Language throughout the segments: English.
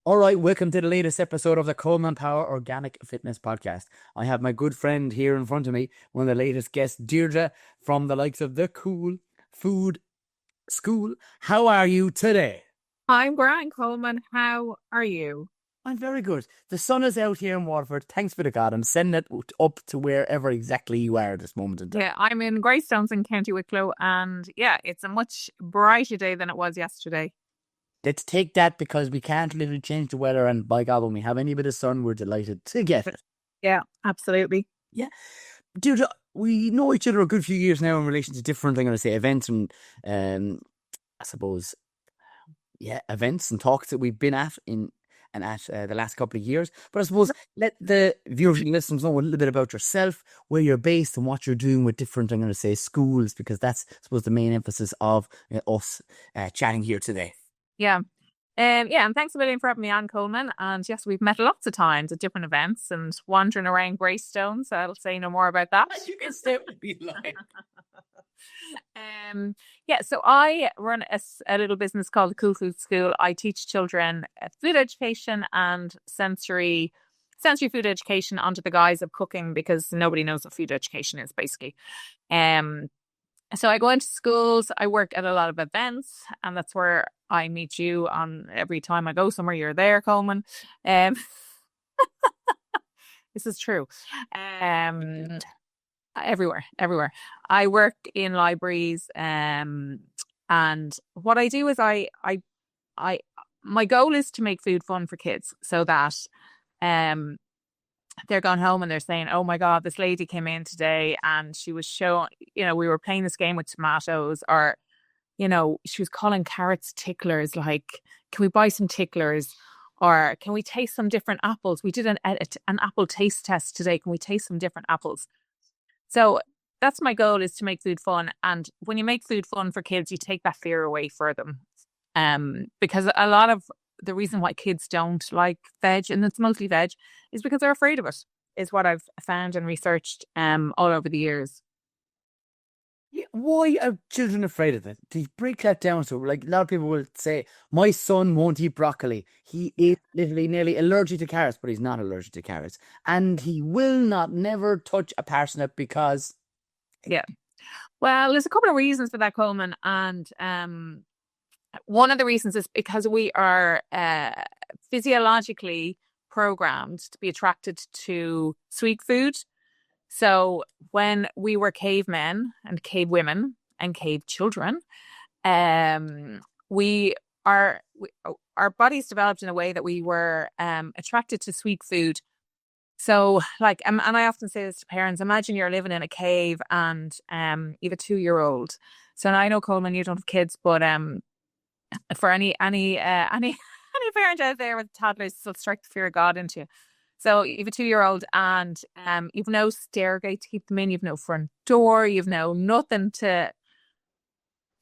All right, welcome to the latest episode of the Coleman Power Organic Fitness Podcast. I have my good friend here in front of me, one of the latest guests, Deirdre from the likes of the Cool Food School. How are you today? I'm Brian Coleman. How are you? I'm very good. The sun is out here in Waterford. Thanks be to God. I'm sending it up to wherever exactly you are at this moment in time. Yeah, I'm in Greystones in County Wicklow, and yeah, it's a much brighter day than it was yesterday. Let's take that because we can't literally change the weather, and by God, when we have any bit of sun, we're delighted to get it. Yeah, absolutely. Yeah. Dude, we know each other a good few years now in relation to different, I'm going to say, events and, I suppose, events and talks that we've been at the last couple of years. But I suppose let the viewers and listeners know a little bit about yourself, where you're based, and what you're doing with different, I'm going to say, schools, because that's, I suppose, the main emphasis of us chatting here today. Yeah. Yeah, and thanks a million for having me on, Coleman. And yes, we've met lots of times at different events and wandering around Greystones. So I'll say no more about that. You can stay with me, like. Yeah, so I run a little business called the Cool Food School. I teach children food education and sensory food education under the guise of cooking because nobody knows what food education is basically. Um, so I go into schools, I work at a lot of events, and that's where I meet you on every time I go somewhere. You're there, Coleman. Um, this is true. Um, everywhere. I work in libraries, and what I do is I, my goal is to make food fun for kids so that, um, they're going home and they're saying, "Oh my God, this lady came in today and she was showing, we were playing this game with tomatoes, or, she was calling carrots ticklers. Like, can we buy some ticklers? Or can we taste some different apples? We did an apple taste test today. Can we taste some different apples?" So that's my goal, is to make food fun. And when you make food fun for kids, you take that fear away for them. Because a lot of the reason why kids don't like veg, and it's mostly veg, is because they're afraid of it, is what I've found and researched all over the years. Yeah, why are children afraid of it? To break that down, so like a lot of people will say, my son won't eat broccoli. He is literally nearly allergic to carrots, but he's not allergic to carrots. And he will not never touch a parsnip because Yeah. Well, there's a couple of reasons for that, Coleman. And one of the reasons is because we are physiologically programmed to be attracted to sweet food. So when we were cavemen and cave women and cave children, we our bodies developed in a way that we were attracted to sweet food. So, like, and I often say this to parents: imagine you're living in a cave and you have a 2-year-old. So now I know, Coleman, you don't have kids, but for any parent out there with toddlers, it'll strike the fear of God into you. So you have a 2-year-old and you've no stairgate to keep them in, you've no front door, you've no nothing to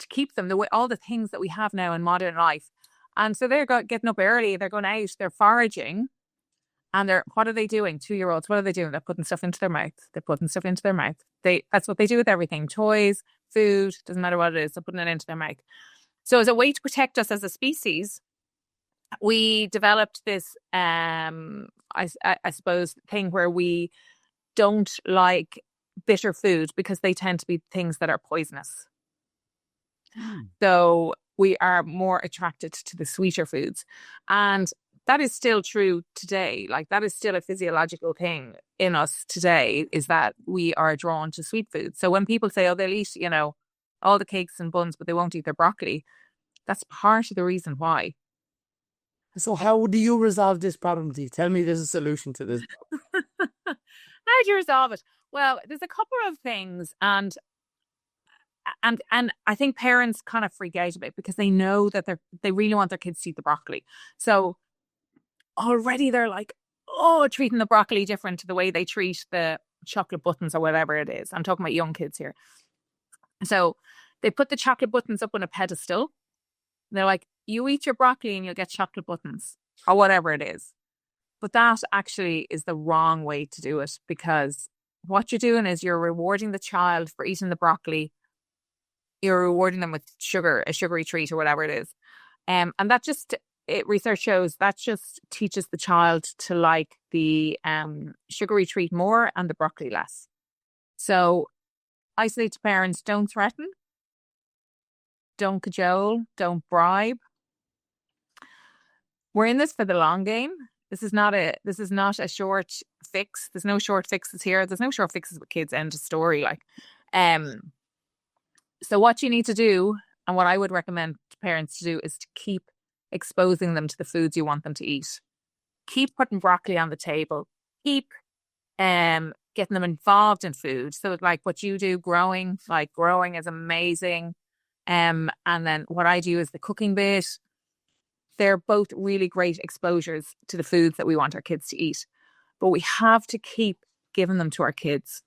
keep them, the way all the things that we have now in modern life. And so they're getting up early, they're going out, they're foraging, and what are they doing? 2-year-olds, what are they doing? They're putting stuff into their mouth. They're putting stuff into their mouth. That's what they do with everything: toys, food, doesn't matter what it is, they're putting it into their mouth. So as a way to protect us as a species, we developed this, I suppose, thing where we don't like bitter food because they tend to be things that are poisonous. So we are more attracted to the sweeter foods. And that is still true today. Like, that is still a physiological thing in us today, is that we are drawn to sweet foods. So when people say, oh, they'll eat, all the cakes and buns, but they won't eat their broccoli, that's part of the reason why. So how do you resolve this problem? Do you tell me there's a solution to this? How do you resolve it? Well, there's a couple of things, and I think parents kind of freak out a bit because they know that they really want their kids to eat the broccoli. So already they're like, oh, treating the broccoli different to the way they treat the chocolate buttons or whatever it is. I'm talking about young kids here. So they put the chocolate buttons up on a pedestal. They're like, you eat your broccoli and you'll get chocolate buttons or whatever it is. But that actually is the wrong way to do it, because what you're doing is you're rewarding the child for eating the broccoli. You're rewarding them with sugar, a sugary treat or whatever it is. And that just research shows that just teaches the child to like the sugary treat more and the broccoli less. So I say to parents, don't threaten, don't cajole, don't bribe. We're in this for the long game. This is not a short fix. There's no short fixes here. There's no short fixes with kids. End of story. Um, so what you need to do, and what I would recommend parents to do, is to keep exposing them to the foods you want them to eat. Keep putting broccoli on the table. Keep getting them involved in food. So like what you do, growing is amazing. And then what I do is the cooking bit. They're both really great exposures to the foods that we want our kids to eat. But we have to keep giving them to our kids.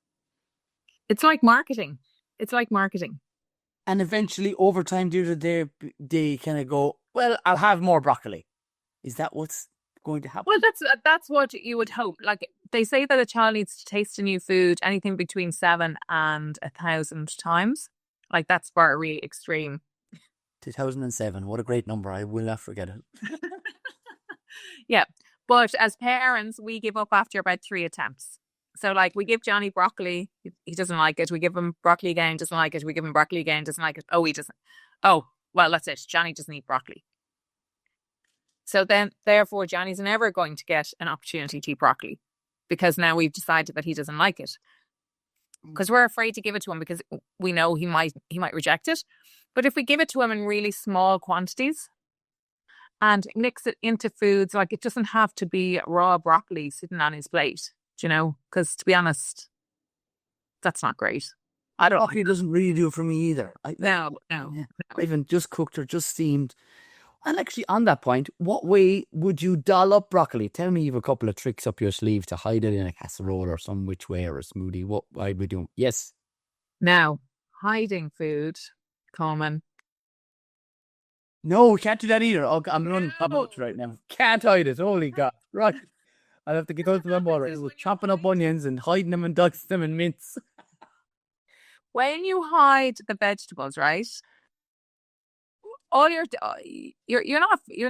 It's like marketing. It's like marketing. And eventually, over time, they kind of go, well, I'll have more broccoli. Is that what's going to happen? Well, that's what you would hope. Like they say that a child needs to taste a new food anything between 7 and 1,000 times. Like that's far really extreme. 2007. What a great number. I will not forget it. Yeah. But as parents, we give up after about 3 attempts. So like we give Johnny broccoli, he doesn't like it. We give him broccoli again, doesn't like it. We give him broccoli again, doesn't like it. Oh, he doesn't. Oh, well, that's it. Johnny doesn't eat broccoli. So then, therefore, Johnny's never going to get an opportunity to eat broccoli because now we've decided that he doesn't like it. Because we're afraid to give it to him because we know he might reject it. But if we give it to him in really small quantities and mix it into foods, like it doesn't have to be raw broccoli sitting on his plate, you know? Because to be honest, that's not great. Broccoli doesn't really do it for me either. No. Yeah. Even just cooked or just steamed. And actually, on that point, what way would you doll up broccoli? Tell me you have a couple of tricks up your sleeve to hide it in a casserole or some which way or a smoothie. What would we do? Yes. Now, hiding food, Coleman. No, we can't do that either. Oh, I'm running about right now. Can't hide it. Holy God. Right. I'll have to get out to my water. We're chopping up onions and hiding them and dicing them in mince. When you hide the vegetables, right? All you're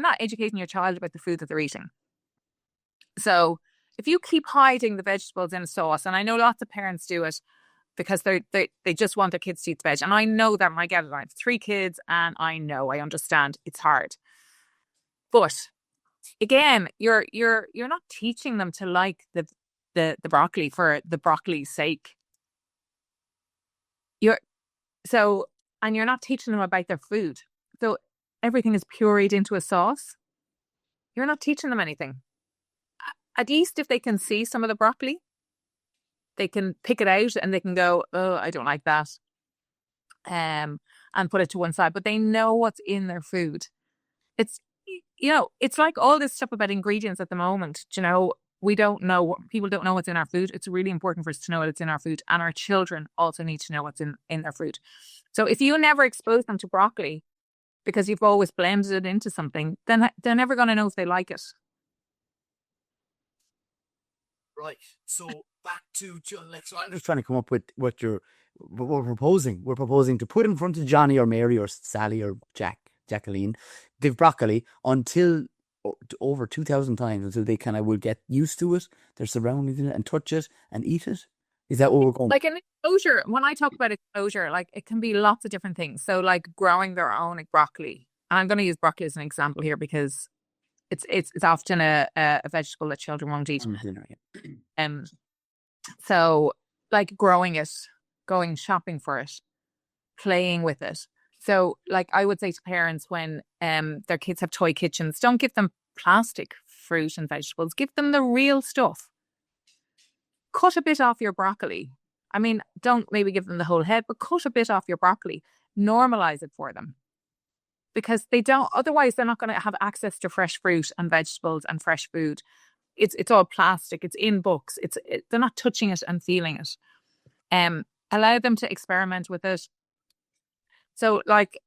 not educating your child about the food that they're eating. So if you keep hiding the vegetables in a sauce, and I know lots of parents do it because they just want their kids to eat the veg, and I know that, and I get it. I have 3 kids, and I understand it's hard. But again, you're not teaching them to like the broccoli for the broccoli's sake. And you're not teaching them about their food. So everything is pureed into a sauce. You're not teaching them anything. At least if they can see some of the broccoli, they can pick it out and they can go, oh, I don't like that. And put it to one side. But they know what's in their food. It's like all this stuff about ingredients at the moment. We don't know. People don't know what's in our food. It's really important for us to know what's in our food. And our children also need to know what's in their food. So if you never expose them to broccoli because you've always blended it into something, then they're never going to know if they like it. Right. So back to I'm just trying to come up with what we're proposing. We're proposing to put in front of Johnny or Mary or Sally or Jacqueline, the broccoli until over 2,000 times until they kind of will get used to it. They're surrounding it and touch it and eat it. Is that what we're going? Like an exposure. When I talk about exposure, like it can be lots of different things. So like growing their own broccoli. And I'm going to use broccoli as an example here because it's often a vegetable that children won't eat. So like growing it, going shopping for it, playing with it. So like I would say to parents when their kids have toy kitchens, don't give them plastic fruit and vegetables. Give them the real stuff. Cut a bit off your broccoli. I mean, don't maybe give them the whole head, but cut a bit off your broccoli. Normalize it for them. Because otherwise they're not going to have access to fresh fruit and vegetables and fresh food. It's all plastic. It's in books. They're not touching it and feeling it. Allow them to experiment with it. So like,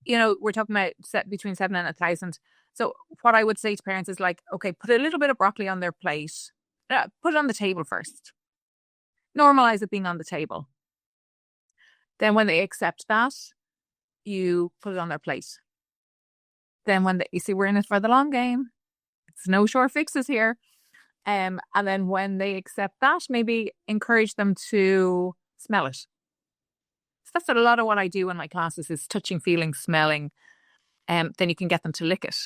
we're talking about between 7 and 1,000. So what I would say to parents is like, okay, put a little bit of broccoli on their plate. Put it on the table first. Normalize it being on the table. Then when they accept that, you put it on their plate. then you see, we're in it for the long game. It's no short fixes here. And then when they accept that, maybe encourage them to smell it. So that's a lot of what I do in my classes is touching, feeling, smelling. Then you can get them to lick it.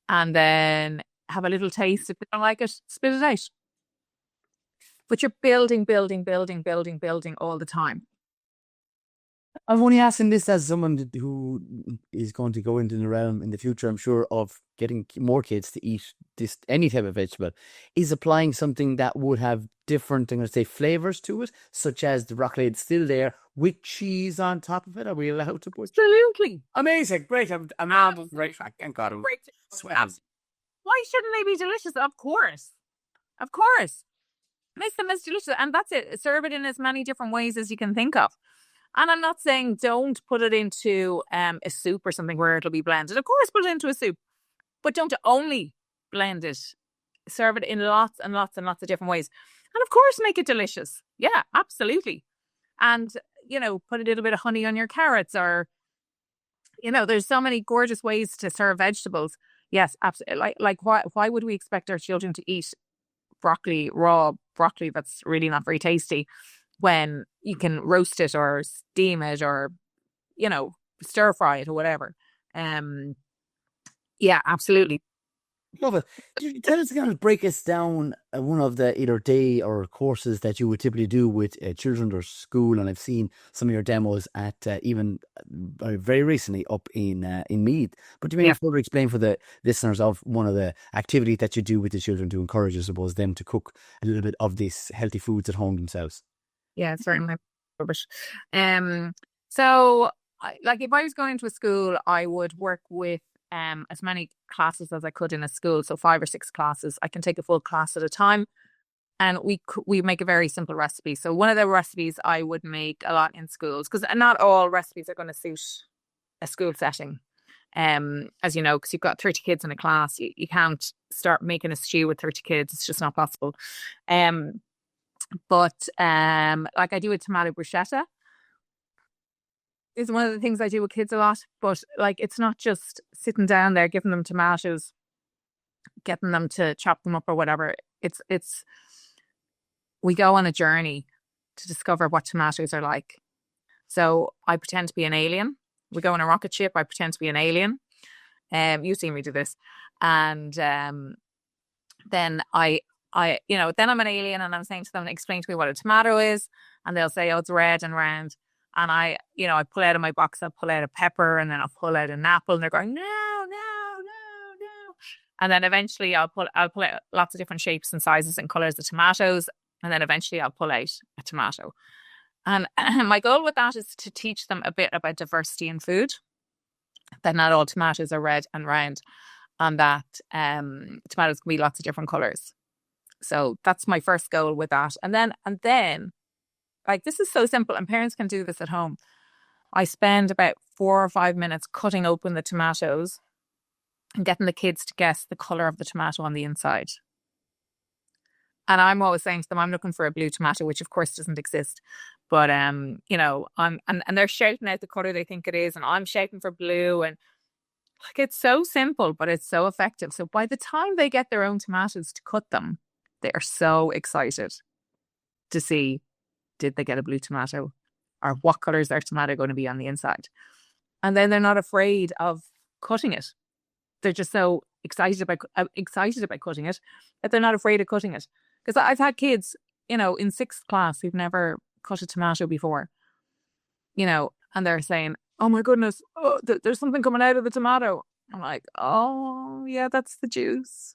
And then have a little taste. If they don't like it, spit it out. But you're building all the time. I'm only asking this as someone who is going to go into the realm in the future, I'm sure, of getting more kids to eat any type of vegetable. Is applying something that would have different, I'm going to say, flavors to it, such as the broccoli it's still there with cheese on top of it? Are we allowed to put? Absolutely. Amazing. Great. I'm right. Thank God. Why shouldn't they be delicious? Of course. Of course. Make them as delicious. And that's it. Serve it in as many different ways as you can think of. And I'm not saying don't put it into a soup or something where it'll be blended. Of course, put it into a soup. But don't only blend it. Serve it in lots and lots and lots of different ways. And of course, make it delicious. Yeah, absolutely. And, put a little bit of honey on your carrots or, there's so many gorgeous ways to serve vegetables. Yes, absolutely. Like why would we expect our children to eat raw broccoli that's really not very tasty when you can roast it or steam it or, stir fry it or whatever? Yeah, absolutely. Love it. Tell us, kind of break us down one of the either day or courses that you would typically do with children or school. And I've seen some of your demos at even very recently up in Meath. But do you maybe further explain for the listeners of one of the activities that you do with the children to encourage, I suppose, them to cook a little bit of this healthy foods at home themselves? Yeah, it's certainly rubbish. So, if I was going into a school, I would work with as many classes as I could in a school. So 5 or 6 classes. I can take a full class at a time. And we make a very simple recipe. So one of the recipes I would make a lot in schools, because not all recipes are going to suit a school setting. As you know, because you've got 30 kids in a class, you can't start making a stew with 30 kids. It's just not possible. But I do a tomato bruschetta. Is one of the things I do with kids a lot, but it's not just sitting down there giving them tomatoes, getting them to chop them up or whatever. It's we go on a journey to discover what tomatoes are like. So I pretend to be an alien. We go on a rocket ship. I pretend to be an alien. You've seen me do this, and then then I'm an alien, and I'm saying to them, explain to me what a tomato is, and they'll say, oh, it's red and round. And I pull out of my box, I'll pull out a pepper and then I'll pull out an apple and they're going, no. And then eventually I'll pull out lots of different shapes and sizes and colors of tomatoes. And then eventually I'll pull out a tomato. And my goal with that is to teach them a bit about diversity in food, that not all tomatoes are red and round, and that tomatoes can be lots of different colors. So that's my first goal with that. And then this is so simple, and parents can do this at home. I spend about 4 or 5 minutes cutting open the tomatoes and getting the kids to guess the colour of the tomato on the inside. And I'm always saying to them, I'm looking for a blue tomato, which of course doesn't exist. But and they're shouting out the colour they think it is, and I'm shouting for blue, and it's so simple, but it's so effective. So by the time they get their own tomatoes to cut them, they are so excited to see, did they get a blue tomato, or what colour is their tomato going to be on the inside? And then they're not afraid of cutting it. They're just so excited about cutting it that they're not afraid of cutting it. Because I've had kids, in 6th class who've never cut a tomato before, and they're saying, oh my goodness, there's something coming out of the tomato. I'm like, oh yeah, that's the juice.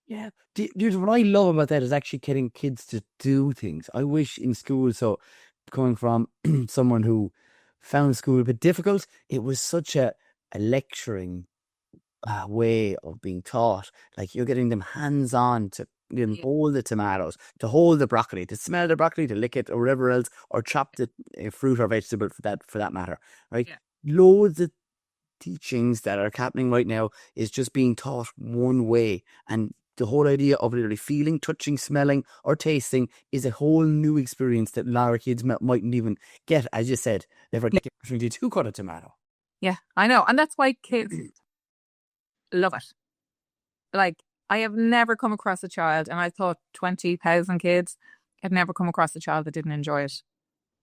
Yeah, dude, what I love about that is actually getting kids to do things. I wish in school, so coming from someone who found school a bit difficult, it was such a lecturing way of being taught. Like, you're getting them hands-on to hold the tomatoes, to hold the broccoli, to smell the broccoli, to lick it, or whatever else, or chop the fruit or vegetable for that matter. Right? Yeah. Loads of teachings that are happening right now is just being taught one way, and the whole idea of literally feeling, touching, smelling, or tasting is a whole new experience that a lot of kids mightn't even get. As you said, never get the opportunity to cut a tomato. Yeah, I know. And that's why kids love it. Like, I have never come across a child, and I thought 20,000 kids, I've never come across a child that didn't enjoy it.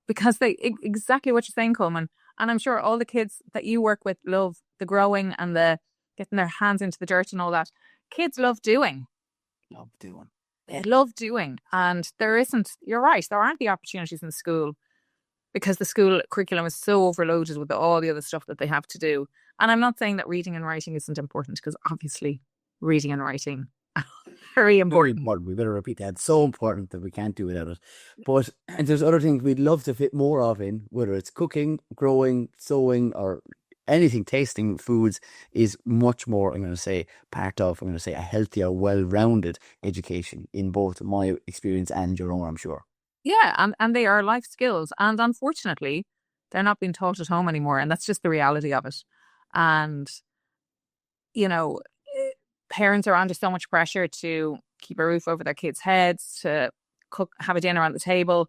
Because exactly what you're saying, Coleman. And I'm sure all the kids that you work with love the growing and the getting their hands into the dirt and all that. Kids love doing. Love doing. They love doing. And there isn't, you're right, there aren't the opportunities in school because the school curriculum is so overloaded with all the other stuff that they have to do. And I'm not saying that reading and writing isn't important because obviously reading and writing are very Very important. important. We better repeat that. It's so important that we can't do without it. But and there's other things we'd love to fit more of in, whether it's cooking, growing, sewing, or anything. Tasting foods is much more, I'm going to say, part of, I'm going to say, a healthier, well-rounded education in both my experience and your own, I'm sure. Yeah, and they are life skills. And unfortunately, they're not being taught at home anymore. And that's just the reality of it. And, you know, parents are under so much pressure to keep a roof over their kids' heads, to cook, have a dinner on the table,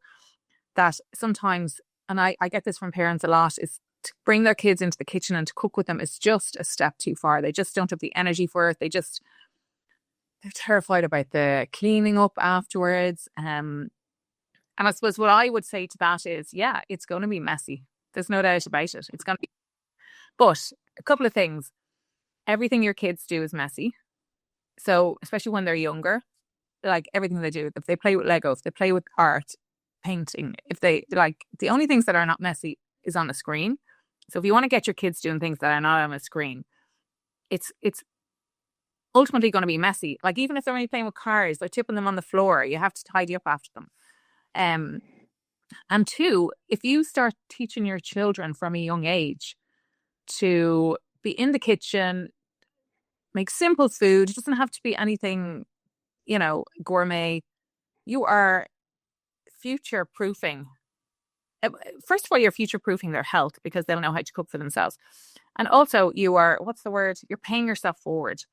that sometimes, and I get this from parents a lot, is to bring their kids into the kitchen and to cook with them is just a step too far. They just don't have the energy for it. They're terrified about the cleaning up afterwards. And I suppose what I would say to that is, yeah, it's going to be messy. There's no doubt about it. It's going to be, but a couple of things. Everything your kids do is messy. So, especially when they're younger, like everything they do, if they play with Lego, if they play with art, painting, if they like, the only things that are not messy is on a screen. So, if you want to get your kids doing things that are not on a screen, it's ultimately going to be messy. Like, even if they're only playing with cars, they're tipping them on the floor, you have to tidy up after them. Um, and two, if you start teaching your children from a young age to be in the kitchen, make simple food, it doesn't have to be anything, gourmet. You are future proofing. First of all, you're future proofing their health because they'll know how to cook for themselves. And also, you are, what's the word? You're paying yourself forward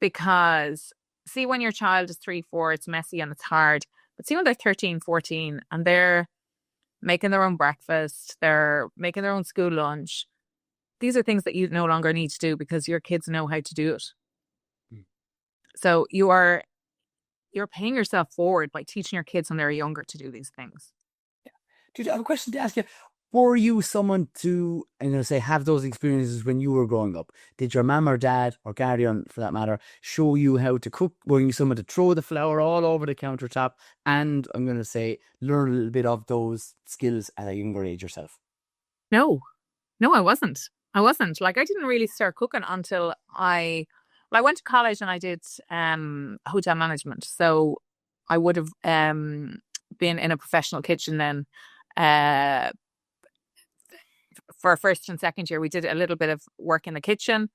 because see, when your child is 3, 4, it's messy and it's hard. But see, when they're 13, 14 and they're making their own breakfast, they're making their own school lunch. These are things that you no longer need to do because your kids know how to do it. Mm. So you're paying yourself forward by teaching your kids when they're younger to do these things. Yeah. Dude, I have a question to ask you. Were you someone to, I'm going to say, have those experiences when you were growing up? Did your mum or dad, or guardian for that matter, show you how to cook? Were you someone to throw the flour all over the countertop? And I'm going to say, learn a little bit of those skills at a younger age yourself? No, I wasn't. Like, I didn't really start cooking until I went to college and I did hotel management. So I would have been in a professional kitchen then. For first and second year, we did a little bit of work in the kitchen,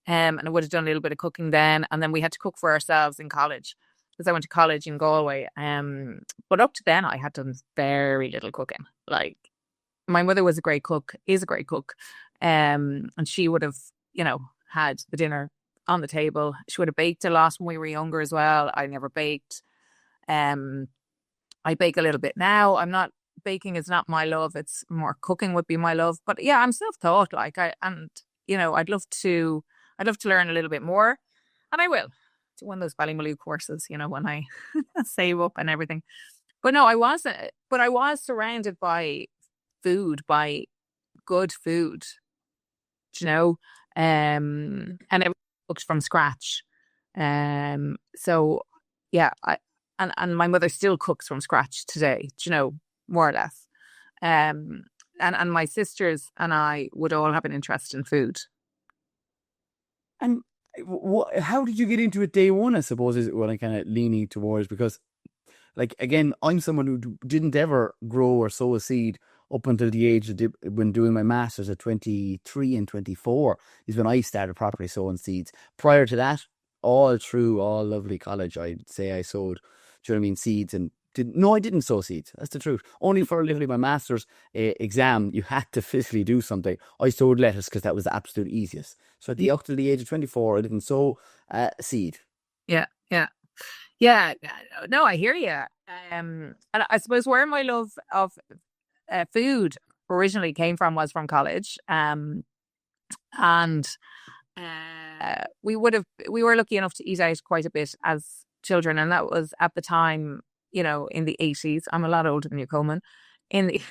and I would have done a little bit of cooking then. And then we had to cook for ourselves in college because I went to college in Galway. But up to then, I had done very little cooking. Like, my mother was a great cook, is a great cook, and she would have, had the dinner on the table. She would have baked a lot when we were younger as well. I never baked. I bake a little bit now. Baking is not my love. It's more cooking would be my love. But yeah, I'm self-taught. I'd love to learn a little bit more, and I will. Do one of those Ballymaloo courses, when I save up and everything. But no, I wasn't. But I was surrounded by food, by good food, and everything cooked from scratch. So yeah, and my mother still cooks from scratch today, more or less. And my sisters and I would all have an interest in food. And how did you get into it day one, I suppose, is what I'm kind of leaning towards? Because, like, again, I'm someone who didn't ever grow or sow a seed up until the age of when doing my master's at 23 and 24 is when I started properly sowing seeds. Prior to that, all through all lovely college, I'd say I sowed, do you know what I mean, seeds and I didn't sow seeds. That's the truth. Only for literally my master's exam, you had to physically do something. I sowed lettuce because that was the absolute easiest. So up to the age of 24, I didn't sow seed. Yeah, yeah. Yeah, no, I hear you. And I suppose where my love of food originally came from was from college. And we were lucky enough to eat out quite a bit as children, and that was at the time, in the 80s. I'm a lot older than you, Coleman. In the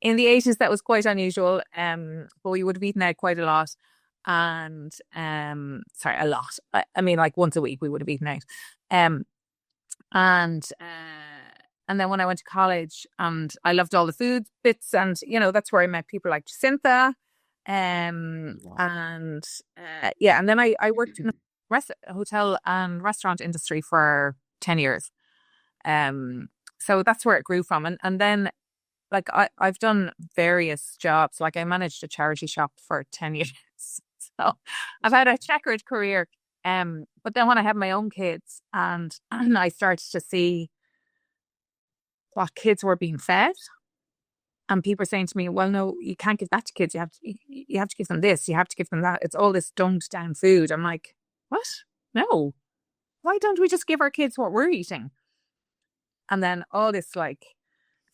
in the 80s, that was quite unusual. But we would have eaten out quite a lot, and sorry, a lot. I mean, like once a week we would have eaten out. Um, and then when I went to college, and I loved all the food bits, and that's where I met people like Jacinta. And yeah, and then I worked in the hotel and restaurant industry for 10 years. So that's where it grew from. And then like I've done various jobs. Like I managed a charity shop for 10 years. So I've had a checkered career. But then when I had my own kids, and I started to see what kids were being fed, and people were saying to me, well, no, you can't give that to kids. You have to give them this. You have to give them that. It's all this dumbed down food. I'm like, what? No. Why don't we just give our kids what we're eating? And then all this like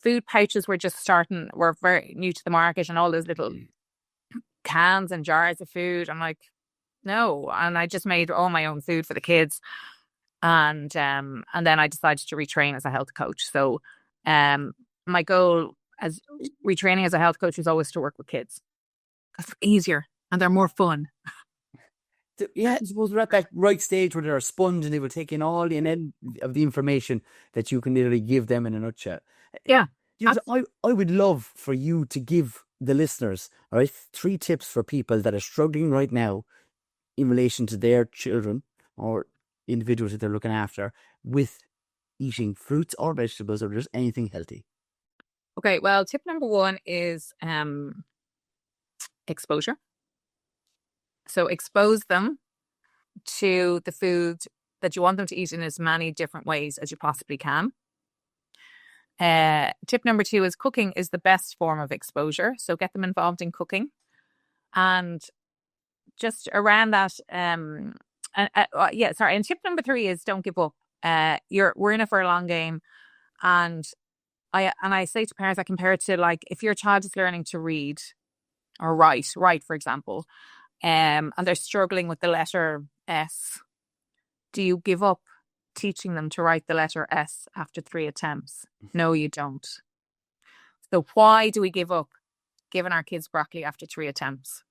food pouches were very new to the market, and all those little cans and jars of food. I'm like, no. And I just made all my own food for the kids. And then I decided to retrain as a health coach. So my goal as retraining as a health coach is always to work with kids. That's easier and they're more fun. Yeah, I suppose we're at that right stage where they're a sponge and they will take in all the end of the information that you can literally give them in a nutshell. Yeah. I would love for you to give the listeners, all right, 3 tips for people that are struggling right now in relation to their children or individuals that they're looking after with eating fruits or vegetables or just anything healthy. Okay, well, tip number 1 is exposure. So expose them to the food that you want them to eat in as many different ways as you possibly can. Tip number 2 is cooking is the best form of exposure. So get them involved in cooking. And just around that, And tip number 3 is don't give up. We're in it for a long game. And I say to parents, I compare it to like if your child is learning to read or write, for example, and they're struggling with the letter S, do you give up teaching them to write the letter S after 3 attempts? No, you don't. So why do we give up giving our kids broccoli after 3 attempts?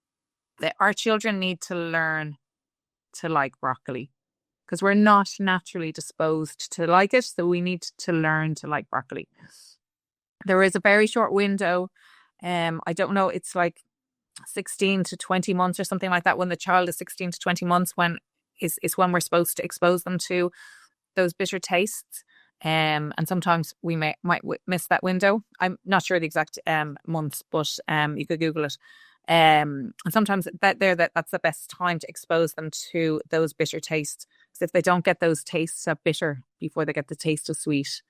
Our children need to learn to like broccoli because we're not naturally disposed to like it. So we need to learn to like broccoli. There is a very short window. I don't know. It's like 16 to 20 months or something like that. When the child is 16 to 20 months, when when we're supposed to expose them to those bitter tastes. And sometimes we might miss that window. I'm not sure the exact months, but you could Google it. And sometimes that's the best time to expose them to those bitter tastes. Because if they don't get those tastes of bitter before they get the taste of sweet,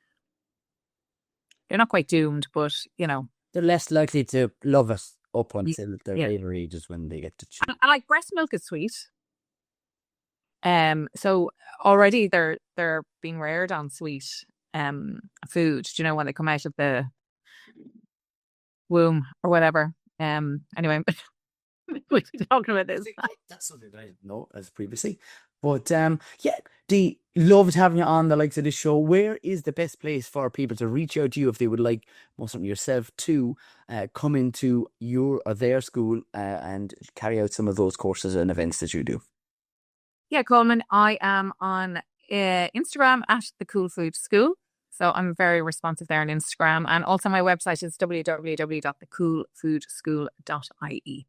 they're not quite doomed, but they're less likely to love us up until their later ages when they get to choose. And like breast milk is sweet. So already they're being reared on sweet food, when they come out of the womb or whatever. Anyway, we're talking about this. That's something I didn't know as previously. But Dee, loved having you on the likes of this show. Where is the best place for people to reach out to you if they would like, most certainly yourself, to come into your or their school and carry out some of those courses and events that you do? Yeah, Coleman, I am on Instagram at the Cool Food School. So I'm very responsive there on Instagram. And also my website is www.thecoolfoodschool.ie.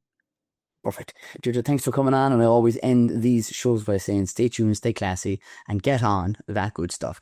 Perfect. Deirdre, thanks for coming on. And I always end these shows by saying stay tuned, stay classy, and get on that good stuff.